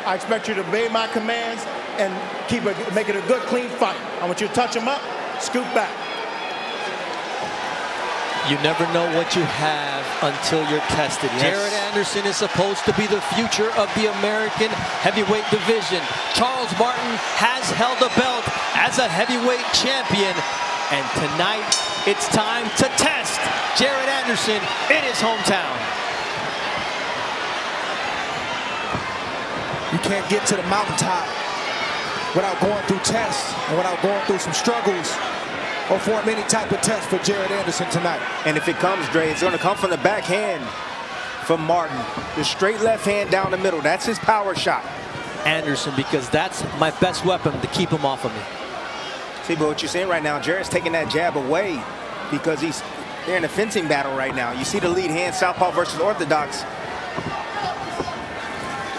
I expect you to obey my commands and make it a good, clean fight. I want you to touch him up, scoop back. You never know what you have until you're tested. Yes. Jared Anderson is supposed to be the future of the American heavyweight division. Charles Martin has held the belt as a heavyweight champion. And tonight, it's time to test Jared Anderson in his hometown. You can't get to the mountaintop without going through tests and without going through some struggles or form any type of test for Jared Anderson tonight. And if it comes, Dre, it's going to come from the backhand from Martin. The straight left hand down the middle. That's his power shot. Anderson, because that's my best weapon to keep him off of me. See, but what you're saying right now, Jared's taking that jab away because they're in a fencing battle right now. You see the lead hand, southpaw versus orthodox.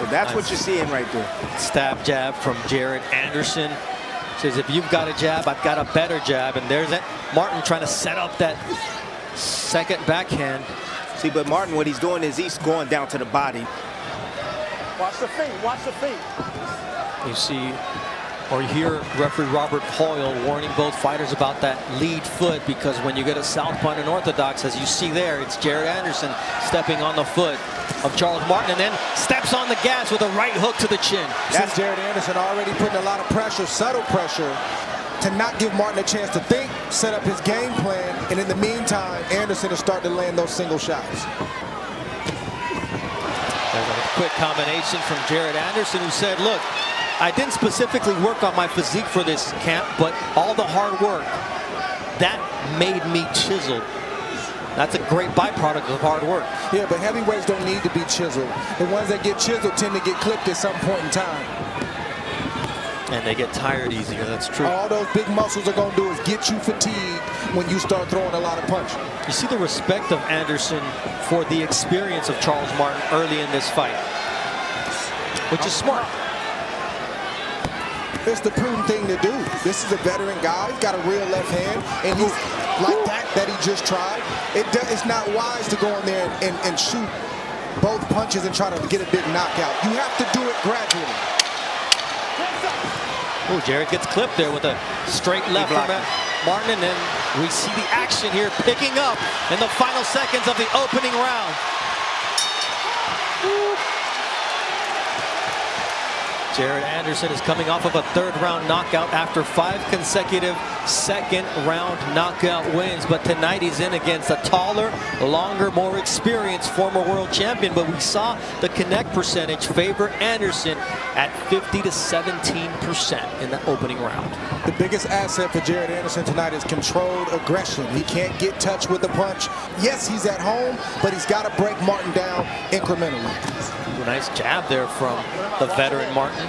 So that's what you're seeing right there. Stab jab from Jared Anderson. Says, if you've got a jab, I've got a better jab. And there's that Martin trying to set up that second backhand. See, but Martin, what he's doing is he's going down to the body. Watch the feet, watch the feet. You see, or you hear referee Robert Hoyle warning both fighters about that lead foot, because when you get a southpaw and an orthodox, as you see there, it's Jared Anderson stepping on the foot of Charles Martin and then steps on the gas with a right hook to the chin. That's Jared Anderson already putting a lot of pressure, subtle pressure, to not give Martin a chance to think, set up his game plan, and in the meantime, Anderson is starting to land those single shots. There's a quick combination from Jared Anderson, who said, look, I didn't specifically work on my physique for this camp, but all the hard work, that made me chiseled. That's a great byproduct of hard work. Yeah, but heavyweights don't need to be chiseled. The ones that get chiseled tend to get clipped at some point in time. And they get tired easier, that's true. All those big muscles are going to do is get you fatigued when you start throwing a lot of punch. You see the respect of Anderson for the experience of Charles Martin early in this fight, which is smart. It's the prudent thing to do. This is a veteran guy. He's got a real left hand, and he's like that he just tried. It's not wise to go in there and shoot both punches and try to get a big knockout. You have to do it gradually. Oh, Jared gets clipped there with a straight left from Martin, and then we see the action here picking up in the final seconds of the opening round. Jared Anderson is coming off of a third-round knockout after 5 consecutive second-round knockout wins. But tonight he's in against a taller, longer, more experienced former world champion. But we saw the connect percentage favor Anderson at 50 to 17% in the opening round. The biggest asset for Jared Anderson tonight is controlled aggression. He can't get touched with the punch. Yes, he's at home, but he's got to break Martin down incrementally. A nice jab there from the veteran Martin.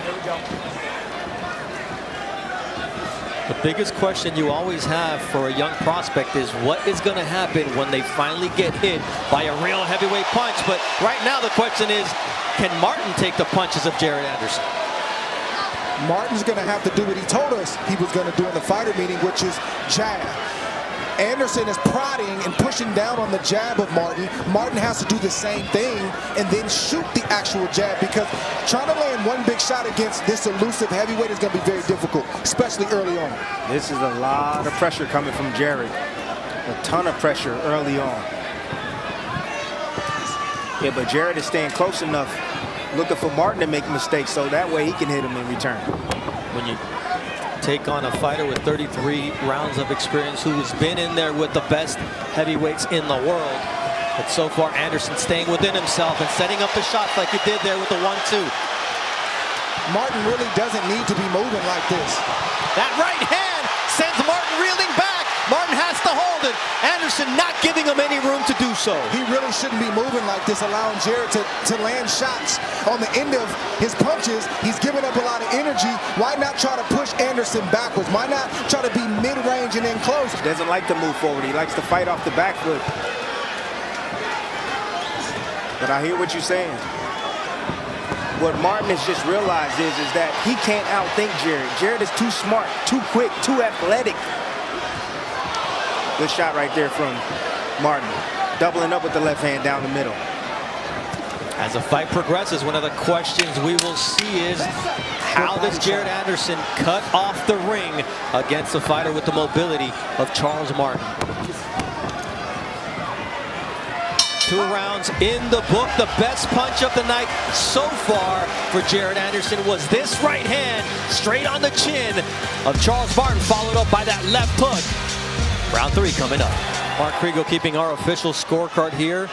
The biggest question you always have for a young prospect is what is going to happen when they finally get hit by a real heavyweight punch. But right now the question is, can Martin take the punches of Jared Anderson? Martin's going to have to do what he told us he was going to do in the fighter meeting, which is jab. Anderson is prodding and pushing down on the jab of Martin. Martin has to do the same thing and then shoot the actual jab, because trying to land one big shot against this elusive heavyweight is going to be very difficult, especially early on. This is a lot of pressure coming from Jared. A ton of pressure early on. Yeah, but Jared is staying close enough, looking for Martin to make mistakes so that way he can hit him in return. When you take on a fighter with 33 rounds of experience who has been in there with the best heavyweights in the world. But so far, Anderson staying within himself and setting up the shots like he did there with the 1-2. Martin really doesn't need to be moving like this. That right hand sends Martin reeling back. Martin has to hold it. Anderson not giving him any room to do so. He really shouldn't be moving like this, allowing Jared to land shots on the end of his punches. He's giving up a lot of energy. Why not try to push Anderson backwards? Why not try to be mid-range and then close? He doesn't like to move forward. He likes to fight off the back foot. But I hear what you're saying. What Martin has just realized is that he can't outthink Jared. Jared is too smart, too quick, too athletic. Good shot right there from Martin. Doubling up with the left hand down the middle. As the fight progresses, one of the questions we will see is how does Jared Anderson cut off the ring against a fighter with the mobility of Charles Martin? 2 rounds in the book. The best punch of the night so far for Jared Anderson was this right hand straight on the chin of Charles Martin, followed up by that left hook. Round 3 coming up. Mark Kriegel keeping our official scorecard here.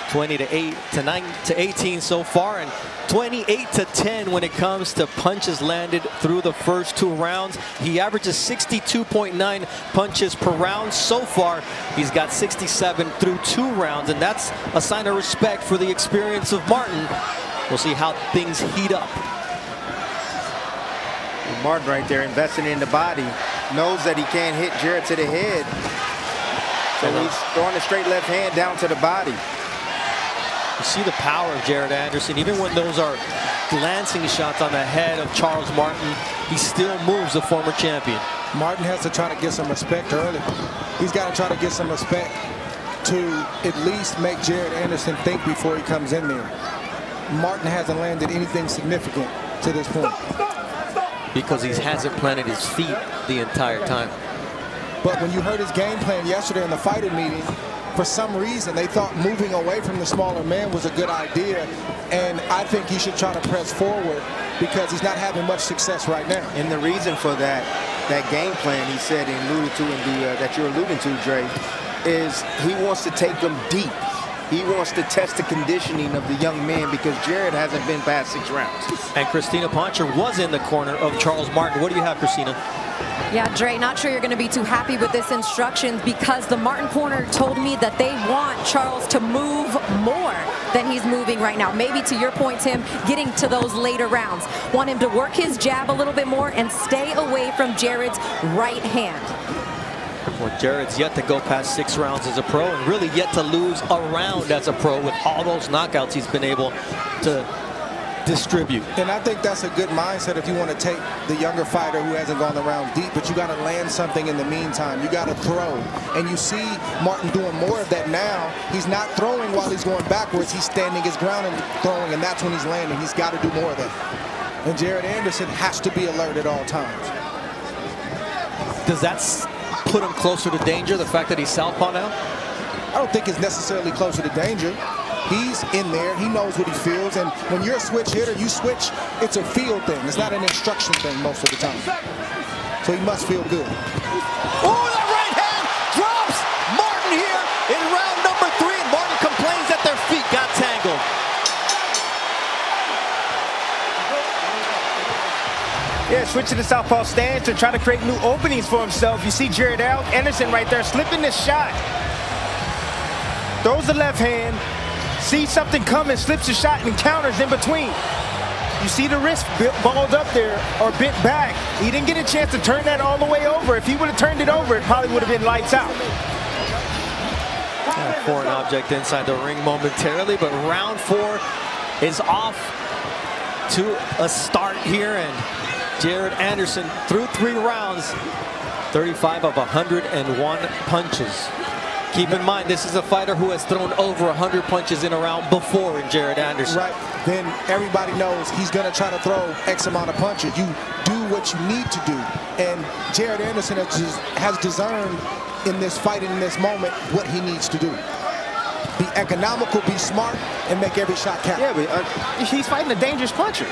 20-8 to 9 to 18 so far, and 28-10 when it comes to punches landed through the first 2 rounds. He averages 62.9 punches per round so far. He's got 67 through 2 rounds, and that's a sign of respect for the experience of Martin. We'll see how things heat up. Martin right there investing in the body, knows that he can't hit Jared to the head, so he's throwing a straight left hand down to the body. You see the power of Jared Anderson. Even when those are glancing shots on the head of Charles Martin, he still moves the former champion. Martin has to try to get some respect early. He's got to try to get some respect to at least make Jared Anderson think before he comes in there. Martin hasn't landed anything significant to this point. Because he hasn't planted his feet the entire time. But when you heard his game plan yesterday in the fighter meeting, for some reason, they thought moving away from the smaller man was a good idea, and I think he should try to press forward because he's not having much success right now. And the reason for that game plan, he said and alluded to in the that you're alluding to, Dre, is he wants to take them deep. He wants to test the conditioning of the young man because Jared hasn't been past 6 rounds. And Christina Poncher was in the corner of Charles Martin. What do you have, Christina? Yeah, Dre, not sure you're going to be too happy with this instructions because the Martin corner told me that they want Charles to move more than he's moving right now. Maybe to your point, Tim, getting to those later rounds. Want him to work his jab a little bit more and stay away from Jared's right hand. Well, Jared's yet to go past 6 rounds as a pro and really yet to lose a round as a pro with all those knockouts he's been able to distribute. And I think that's a good mindset if you want to take the younger fighter who hasn't gone the round deep, but you got to land something in the meantime. You got to throw. And you see Martin doing more of that now. He's not throwing while he's going backwards. He's standing his ground and throwing, and that's when he's landing. He's got to do more of that. And Jared Anderson has to be alert at all times. Does that put him closer to danger, the fact that he's southpaw now? I don't think it's necessarily closer to danger. He's in there. He knows what he feels. And when you're a switch hitter, you switch. It's a feel thing. It's not an instruction thing most of the time. So he must feel good. Oh, that right hand drops Martin here in round number 3. And Martin complains that their feet got tangled. Yeah, switching to southpaw stance to try to create new openings for himself. You see Jared Anderson right there slipping this shot. Throws the left hand. Sees something coming, slips a shot and counters in between. You see the wrist balled up there or bent back. He didn't get a chance to turn that all the way over. If he would have turned it over, it probably would have been lights out. A foreign object inside the ring momentarily, but round 4 is off to a start here, and Jared Anderson through 3 rounds, 35 of 101 punches. Keep in mind, this is a fighter who has thrown over 100 punches in a round before in Jared Anderson. Right. Then everybody knows he's going to try to throw X amount of punches. You do what you need to do. And Jared Anderson has discerned in this fight and in this moment what he needs to do. Be economical, be smart, and make every shot count. Yeah, but he's fighting a dangerous puncher.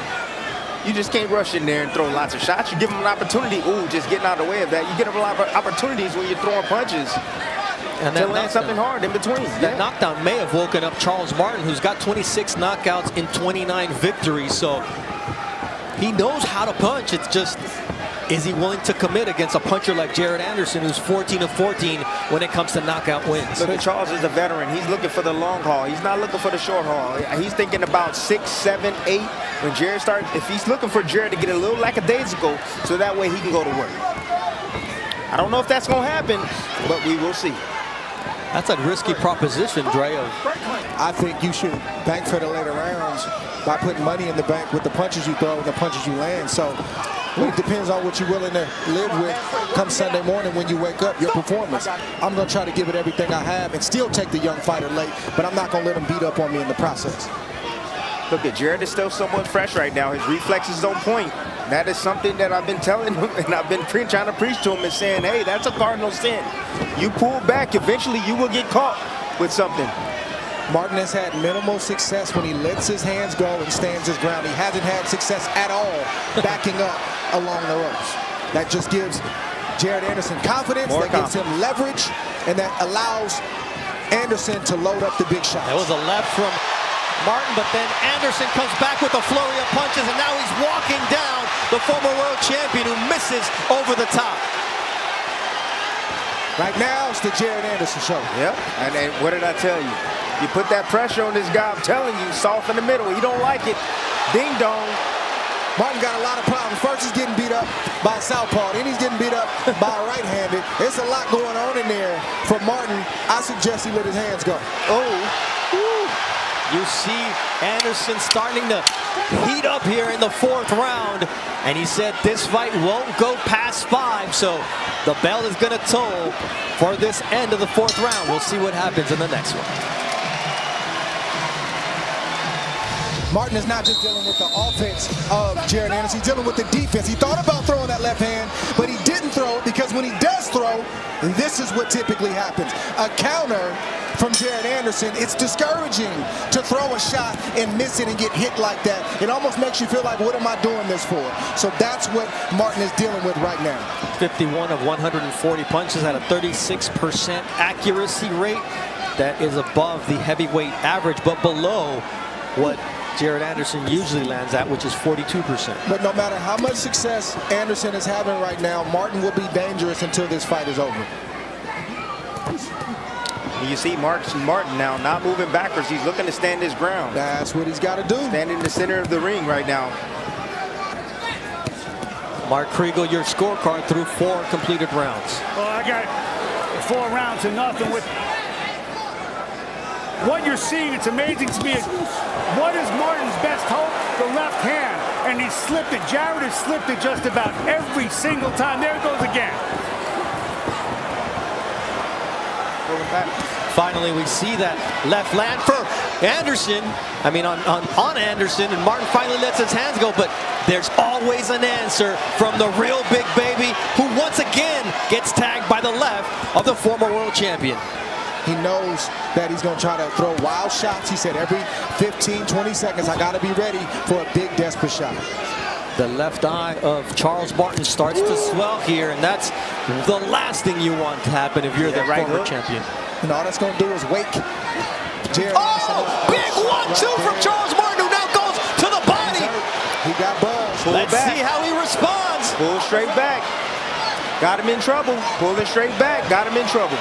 You just can't rush in there and throw lots of shots. You give him an opportunity. Ooh, just getting out of the way of that. You get him a lot of opportunities when you're throwing punches. And to land something hard in between. That knockdown may have woken up Charles Martin, who's got 26 knockouts in 29 victories. So he knows how to punch. It's just, is he willing to commit against a puncher like Jared Anderson, who's 14 of 14 when it comes to knockout wins? Look at Charles is a veteran. He's looking for the long haul. He's not looking for the short haul. He's thinking about 6, 7, 8. When Jared starts, if he's looking for Jared to get a little lackadaisical, so that way he can go to work. I don't know if that's going to happen, but we will see. That's a risky proposition, Dre. I think you should bank for the later rounds by putting money in the bank with the punches you throw and the punches you land. So it depends on what you're willing to live with come Sunday morning when you wake up, your performance. I'm going to try to give it everything I have and still take the young fighter late, but I'm not going to let him beat up on me in the process. Look at Jared is still somewhat fresh right now. His reflexes on point. That is something that I've been telling him, and I've been trying to preach to him and saying, hey, that's a cardinal sin. You pull back, eventually you will get caught with something. Martin has had minimal success when he lets his hands go and stands his ground. He hasn't had success at all backing up along the ropes. That just gives Jared Anderson confidence, gives him leverage, and that allows Anderson to load up the big shots. That was a left from Martin, but then Anderson comes back with a flurry of punches, and now he's walking down the former world champion who misses over the top. Right now, it's the Jared Anderson show. Yep, and what did I tell you? You put that pressure on this guy, I'm telling you, soft in the middle. He don't like it. Ding dong. Martin got a lot of problems. First, he's getting beat up by southpaw, then he's getting beat up by a right-handed. There's a lot going on in there for Martin. I suggest he let his hands go. Oh, woo. You see Anderson starting to heat up here in the 4th round, and he said this fight won't go past 5, so the bell is going to toll for this end of the 4th round. We'll see what happens in the next one. Martin is not just dealing with the offense of Jared Anderson, he's dealing with the defense. He thought about throwing that left hand, but he didn't throw it because when he does throw, this is what typically happens. A counter from Jared Anderson, it's discouraging to throw a shot and miss it and get hit like that. It almost makes you feel like, what am I doing this for? So that's what Martin is dealing with right now. 51 of 140 punches at a 36% accuracy rate. That is above the heavyweight average, but below what Jared Anderson usually lands at, which is 42%. But no matter how much success Anderson is having right now, Martin will be dangerous until this fight is over. You see Martin now not moving backwards. He's looking to stand his ground. That's what he's got to do. Stand in the center of the ring right now. Mark Kriegel, your scorecard through 4 completed rounds. Well, I got 4 rounds to nothing with what you're seeing. It's amazing to me. What is Martin's best hope? The left hand. And he slipped it. Jared has slipped it just about every single time. There it goes again. Finally, we see that left land for Anderson. I mean, on Anderson, and Martin finally lets his hands go, but there's always an answer from the real big baby, who once again gets tagged by the left of the former world champion. He knows that he's going to try to throw wild shots. He said every 15, 20 seconds, I got to be ready for a big, desperate shot. The left eye of Charles Martin starts to swell here, and that's the last thing you want to happen if you're the former champion. And all that's going to do is wake Jared Anderson. Big 1-2 from Charles Martin, who now goes to the body. He got buzzed. Let's see how he responds. Pull straight back. Got him in trouble. Pulling straight back. Got him in trouble.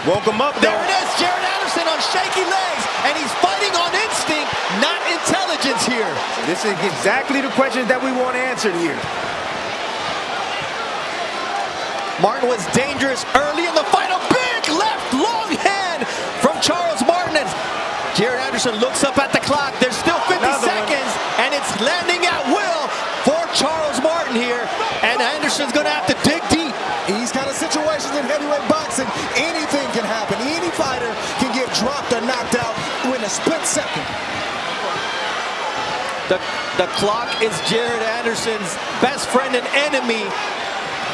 Woke him up, though. There it is, Jared Anderson on shaky legs, and he's fighting on instinct, not intelligence here. This is exactly the questions that we want answered here. Martin was dangerous early in the fight. A big left long hand from Charles Martin. And Jared Anderson looks up at the clock. There's still 50 seconds, and it's landing at will for Charles Martin here. And Anderson's going to have to dig deep. These kind of situations in heavyweight boxing, anything can happen. Any fighter can get dropped or knocked out in a split second. The clock is Jared Anderson's best friend and enemy.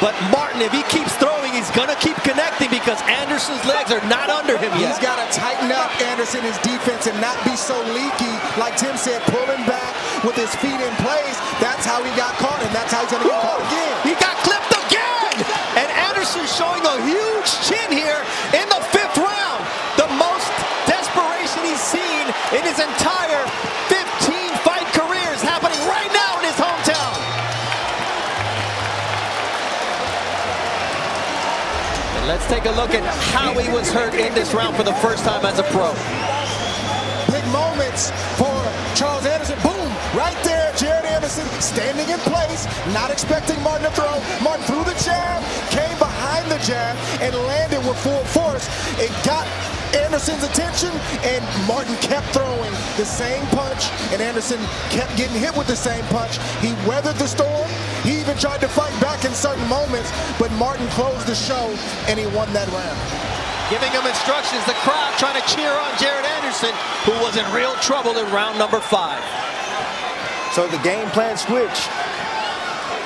But Martin, if he keeps throwing, he's going to keep connecting because Anderson's legs are not under him yet. He's got to tighten up Anderson, his defense, and not be so leaky. Like Tim said, pulling back with his feet in place. That's how he got caught, and that's how he's going to get caught again. He got clipped again! And Anderson showing a huge chin here in the 5th round. The most desperation he's seen in his entire 15-fight career is happening right now in his hometown. And let's take a look at how he was hurt in this round for the first time as a pro. Big moments for Charles Anderson. Boom! Right there, Jared Anderson standing in place, not expecting Martin to throw. Martin threw the jab, came behind the jab, and landed with full force. It got Anderson's attention, and Martin kept throwing the same punch, and Anderson kept getting hit with the same punch. He weathered the storm. He even tried to fight back in certain moments, but Martin closed the show, and he won that round. giving him instructions. The crowd trying to cheer on Jared Anderson, who was in real trouble in round number 5. So the game plan switch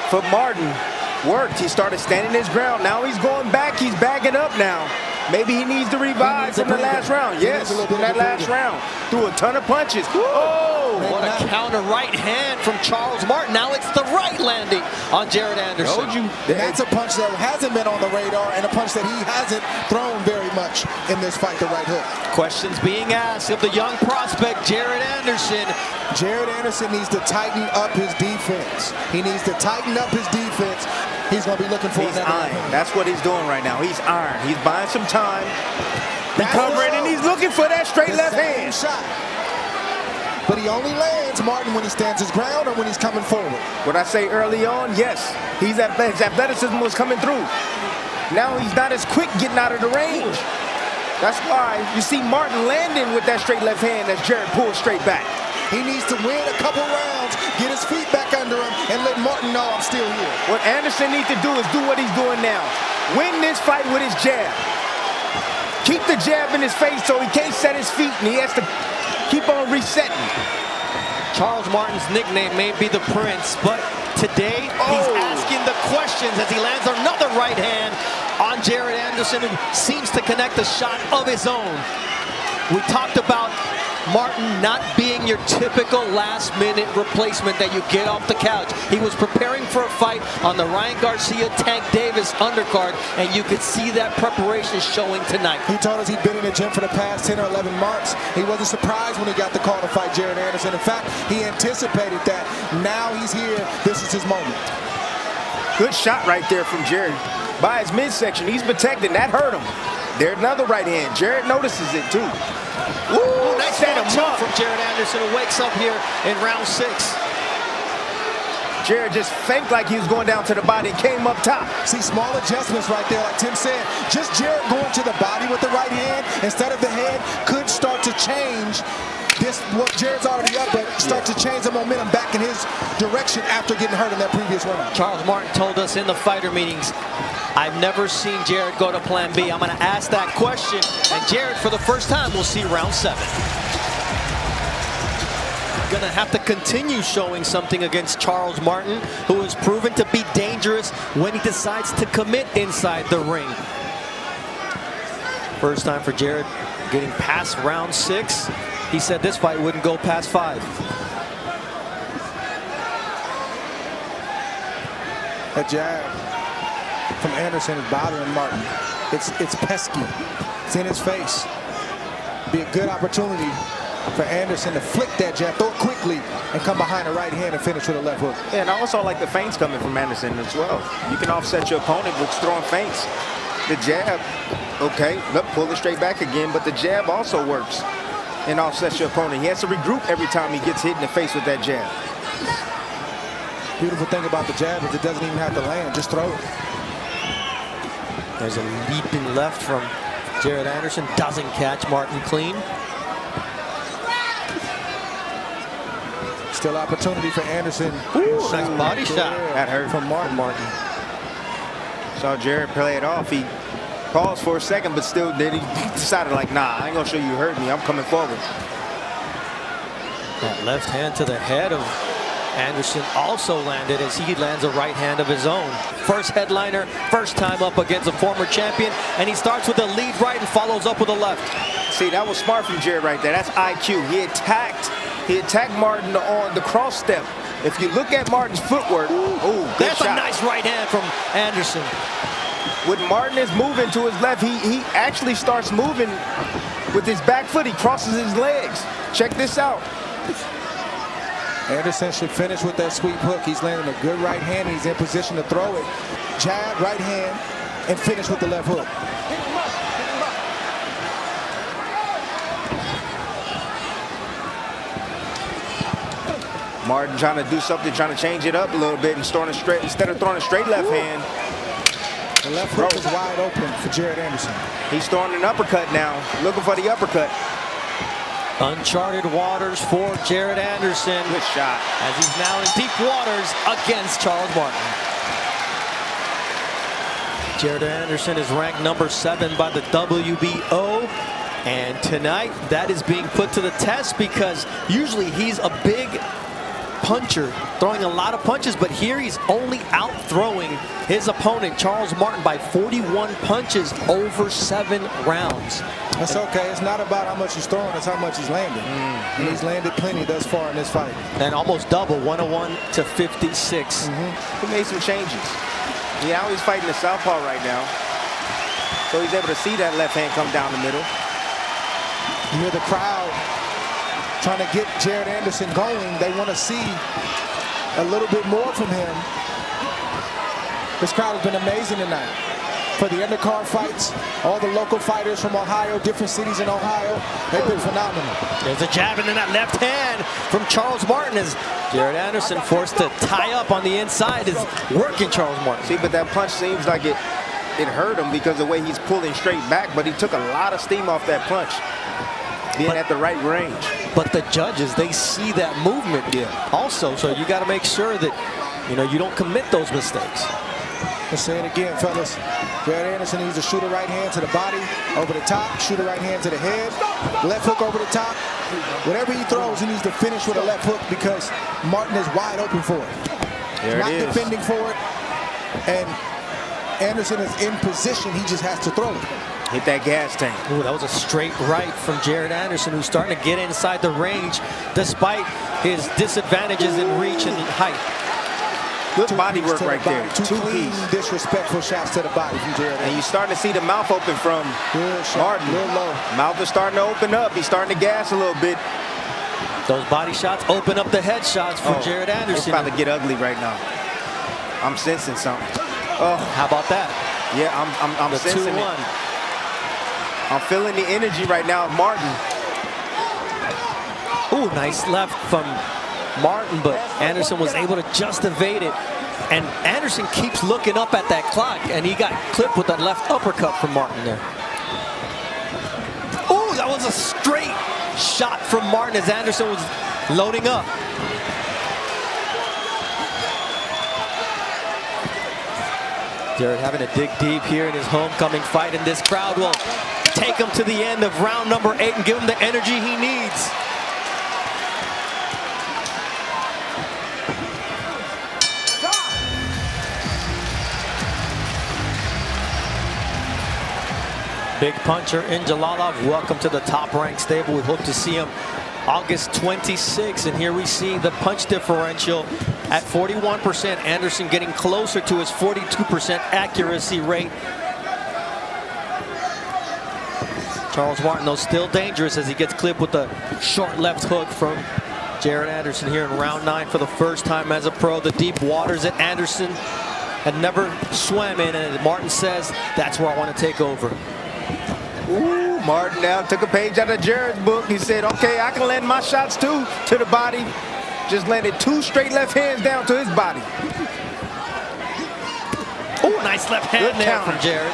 for Martin worked. He started standing his ground. Now he's going back. He's bagging up now. Maybe he needs to revive from the last round. Yes, in that last round. Threw a ton of punches. Oh, what a counter right hand from Charles Martin. Now it's the right landing on Jared Anderson. Told you. That's a punch that hasn't been on the radar and a punch that he hasn't thrown very much in this fight, the right hook. Questions being asked of the young prospect, Jared Anderson. Jared Anderson needs to tighten up his defense. He needs to tighten up his defense. He's going to be looking for He's iron. That's what he's doing right now. He's iron. He's buying some time, recovering, and he's looking for that straight left hand. Shot. But he only lands, Martin, when he stands his ground or when he's coming forward. What I say early on, yes, his athleticism was coming through. Now he's not as quick getting out of the range. That's why you see Martin landing with that straight left hand as Jared pulls straight back. He needs to win a couple rounds, get his feet back under him, and let Martin know I'm still here. What Anderson needs to do is do what he's doing now. Win this fight with his jab. Keep the jab in his face so he can't set his feet, and he has to keep on resetting. Charles Martin's nickname may be the Prince, but today he's asking the questions as he lands another right hand on Jared Anderson, who seems to connect a shot of his own. We talked about Martin not being your typical last-minute replacement that you get off the couch. He was preparing for a fight on the Ryan Garcia Tank Davis undercard, and you could see that preparation showing tonight. He told us he'd been in the gym for the past 10 or 11 months. He wasn't surprised when he got the call to fight Jared Anderson. In fact, he anticipated that. Now he's here. This is his moment. Good shot right there from Jared. By his midsection, he's protecting. That hurt him. There's another right hand. Jared notices it too. Ooh, nice set him up from Jared Anderson, who wakes up here in round 6. Jared just faked like he was going down to the body and came up top. See, small adjustments right there, like Tim said. Just Jared going to the body with the right hand instead of the head could start to change this. What Jared's already up, but start to change the momentum back in his direction after getting hurt in that previous round. Charles Martin told us in the fighter meetings, I've never seen Jared go to plan B. I'm going to ask that question, and Jared, for the first time, will see round 7. Going to have to continue showing something against Charles Martin, who has proven to be dangerous when he decides to commit inside the ring. First time for Jared getting past round 6. He said this fight wouldn't go past 5. That jab from Anderson is bothering Martin. It's pesky. It's in his face. Be a good opportunity for Anderson to flick that jab, throw it quickly, and come behind the right hand and finish with a left hook. Yeah, and I also like the feints coming from Anderson as well. You can offset your opponent with throwing feints. The jab, okay, look, pull it straight back again, but the jab also works and offsets your opponent. He has to regroup every time he gets hit in the face with that jab. Beautiful thing about the jab is it doesn't even have to land, just throw it. There's a leaping left from Jared Anderson. Doesn't catch Martin clean. Still opportunity for Anderson. Ooh, nice body shot. That hurt from Martin. Saw Jared play it off. He paused for a second, but still then he decided like, nah, I ain't gonna show you hurt me. I'm coming forward. That left hand to the head of Anderson also landed as he lands a right hand of his own. First headliner, first time up against a former champion, and he starts with a lead right and follows up with a left. See, that was smart from Jared right there. That's IQ. He attacked Martin on the cross step. If you look at Martin's footwork, that's a nice right hand from Anderson. When Martin is moving to his left, he actually starts moving with his back foot. He crosses his legs. Check this out. Anderson should finish with that sweep hook. He's landing a good right hand. He's in position to throw it. Jab, right hand, and finish with the left hook. Martin trying to do something, trying to change it up a little bit and throwing a straight, instead of throwing a straight left hand. The left hook is wide open for Jared Anderson. He's throwing an uppercut now, looking for the uppercut. Uncharted waters for Jared Anderson. Good shot. As he's now in deep waters against Charles Martin. Jared Anderson is ranked number 7 by the WBO. And tonight, that is being put to the test because usually he's a big puncher, throwing a lot of punches, but here he's only out-throwing his opponent, Charles Martin, by 41 punches over 7 rounds. That's okay. It's not about how much he's throwing, it's how much he's landing. And he's landed plenty thus far in this fight. And almost double, 101 to 56. He made some changes. Now he's fighting the southpaw right now. So he's able to see that left hand come down the middle. You hear the crowd trying to get Jared Anderson going. They want to see a little bit more from him. This crowd has been amazing tonight. For the undercard fights, all the local fighters from Ohio, different cities in Ohio, they've been phenomenal. There's a jab and then that left hand from Charles Martin as Jared Anderson forced to tie up on the inside is working Charles Martin. See, but that punch seems like it hurt him because of the way he's pulling straight back, but he took a lot of steam off that punch, being at the right range. But the judges, they see that movement also, so you got to make sure that, you don't commit those mistakes. Let's say it again, fellas. Jared Anderson needs to shoot a right hand to the body, over the top, shoot a right hand to the head, left hook over the top. Whatever he throws, he needs to finish with a left hook because Martin is wide open for it. There He's it not is. defending for it, and Anderson is in position. He just has to throw it. Hit that gas tank. Ooh, that was a straight right from Jared Anderson, who's starting to get inside the range despite his disadvantages in reach and height. Good body work right there. Two clean, disrespectful shots to the body from Jared Anderson. And you're starting to see the mouth open from Good shot, Martin. a little low. Mouth is starting to open up. He's starting to gas a little bit. Those body shots open up the head shots for Jared It's Anderson. about to get ugly right now. I'm sensing something. Oh, How about that? yeah, I'm The sensing 2-1. it. I'm feeling the energy right now of Martin. Ooh, nice left from Martin, but Anderson was able to just evade it. And Anderson keeps looking up at that clock, and he got clipped with that left uppercut from Martin there. Ooh, that was a straight shot from Martin as Anderson was loading up. Jared having to dig deep here in his homecoming fight, and this crowd will take him to the end of round number 8 and give him the energy he needs. Big puncher in Jalalov. Welcome to the top-ranked stable. We hope to see him August 26, and here we see the punch differential at 41%. Anderson getting closer to his 42% accuracy rate. Charles Martin, though, still dangerous as he gets clipped with a short left hook from Jared Anderson here in round 9 for the first time as a pro. The deep waters that Anderson had never swam in, and Martin says, that's where I want to take over. Ooh, Martin now took a page out of Jared's book. He said, okay, I can land my shots too to the body. Just landed 2 straight left hands down to his body. Oh, nice left hand Good there counter from Jared.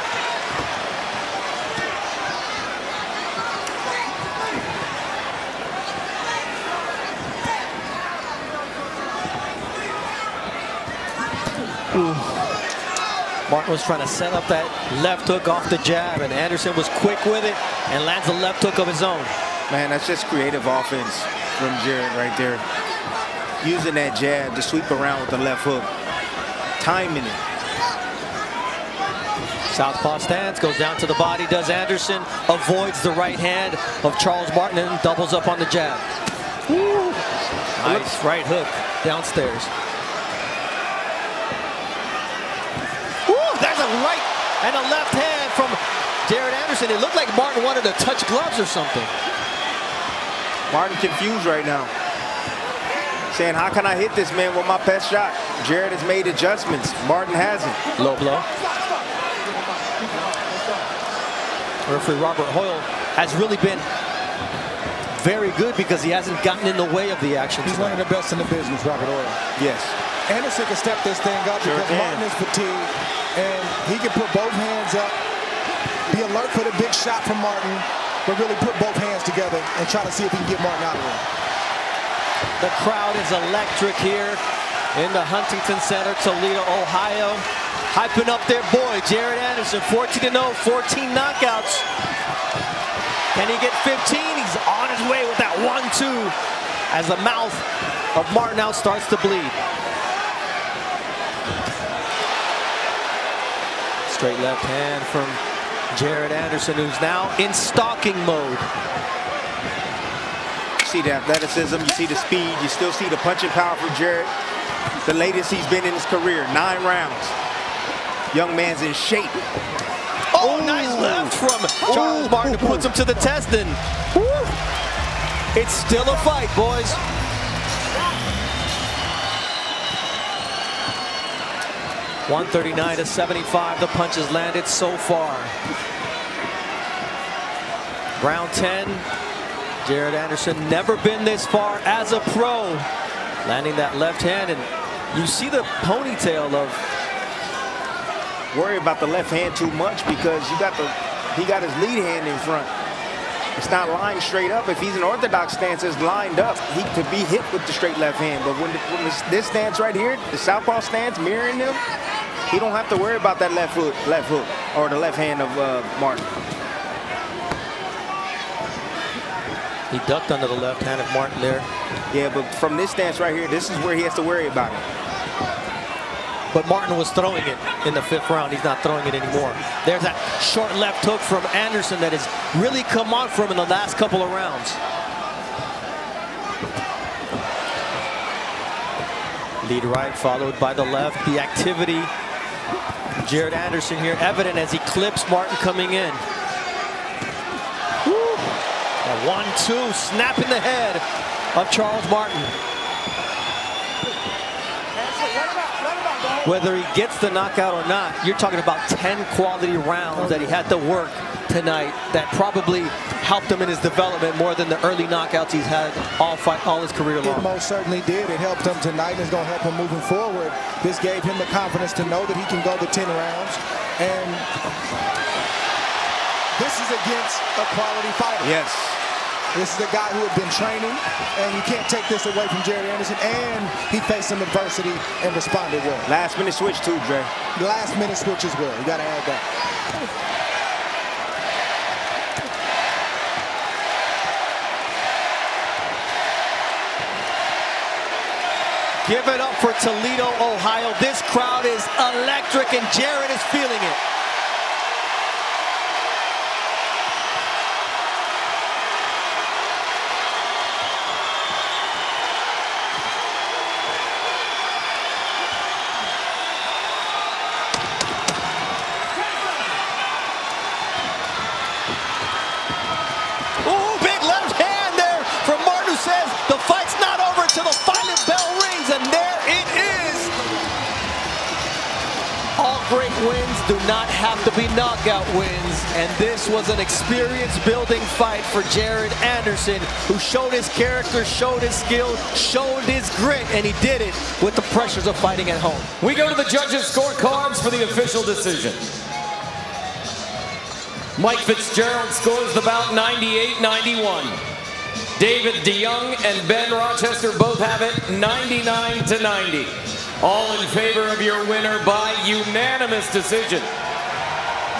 Martin was trying to set up that left hook off the jab, and Anderson was quick with it and lands a left hook of his own. Man, that's just creative offense from Jared right there. Using that jab to sweep around with the left hook. Timing it. Southpaw stance, goes down to the body, does Anderson, avoids the right hand of Charles Martin and doubles up on the jab. Woo. Nice right hook downstairs. There's a right and a left hand from Jared Anderson. It looked like Martin wanted to touch gloves or something. Martin confused right now. Saying, how can I hit this man with my best shot? Jared has made adjustments. Martin hasn't. Low blow. Referee Robert Hoyle has really been very good because he hasn't gotten in the way of the action. He's one of the best in the business, Robert Hoyle. Yes. Anderson can step this thing up because Martin is fatigued, and he can put both hands up, be alert for the big shot from Martin, but really put both hands together and try to see if he can get Martin out of there. The crowd is electric here in the Huntington Center, Toledo, Ohio. hyping up their boy, Jared Anderson. 14-0, 14 knockouts. Can he get 15? He's on his way with that 1-2 as the mouth of Martin now starts to bleed. Straight left hand from Jared Anderson, who's now in stalking mode. You see the athleticism, you see the speed, you still see the punching power from Jared. The latest he's been in his career, 9 rounds. Young man's in shape. Oh, nice left from Charles Martin, who puts him to the test, and it's still a fight, boys. $139-75, the punches landed so far. Round 10, Jared Anderson never been this far as a pro. Landing that left hand, and you see the ponytail of... Worry about the left hand too much because he got his lead hand in front. It's not lying straight up. If he's an orthodox stance, it's lined up. He could be hit with the straight left hand. But when this stance right here, the southpaw stance mirroring him, he don't have to worry about that left hook, or the left hand of Martin. He ducked under the left hand of Martin there. Yeah, but from this stance right here, this is where he has to worry about it. But Martin was throwing it in the 5th round. He's not throwing it anymore. There's that short left hook from Anderson that has really come on for him in the last couple of rounds. Lead right followed by the left. The activity, Jared Anderson here, evident as he clips Martin coming in. A 1-2, snapping the head of Charles Martin. Whether he gets the knockout or not, you're talking about 10 quality rounds that he had to work tonight that probably helped him in his development more than the early knockouts he's had all his career long. It most certainly did. It helped him tonight, and it's going to help him moving forward. This gave him the confidence to know that he can go the 10 rounds. And this is against a quality fighter. Yes. This is a guy who had been training, and you can't take this away from Jared Anderson. And he faced some adversity and responded well. Last minute switch too, Dre. Last minute switch as well. You got to add that. Give it up for Toledo, Ohio. This crowd is electric, and Jared is feeling it. Great wins do not have to be knockout wins, and this was an experience-building fight for Jared Anderson, who showed his character, showed his skill, showed his grit, and he did it with the pressures of fighting at home. We go to the judges' scorecards for the official decision. Mike Fitzgerald scores the bout 98-91. David DeYoung and Ben Rochester both have it 99-90. All in favor of your winner by unanimous decision.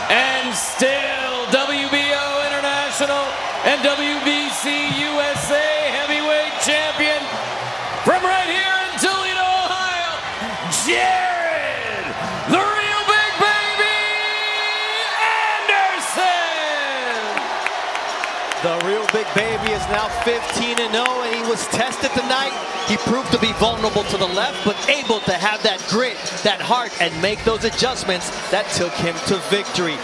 And still WBO International and WBC USA heavyweight champion from right here in Toledo, Ohio, Jared, the real big baby, Anderson! The real big baby is now 15-0, and he was tested tonight. He proved to be vulnerable to the left, but able to have that grit, that heart, and make those adjustments that took him to victory.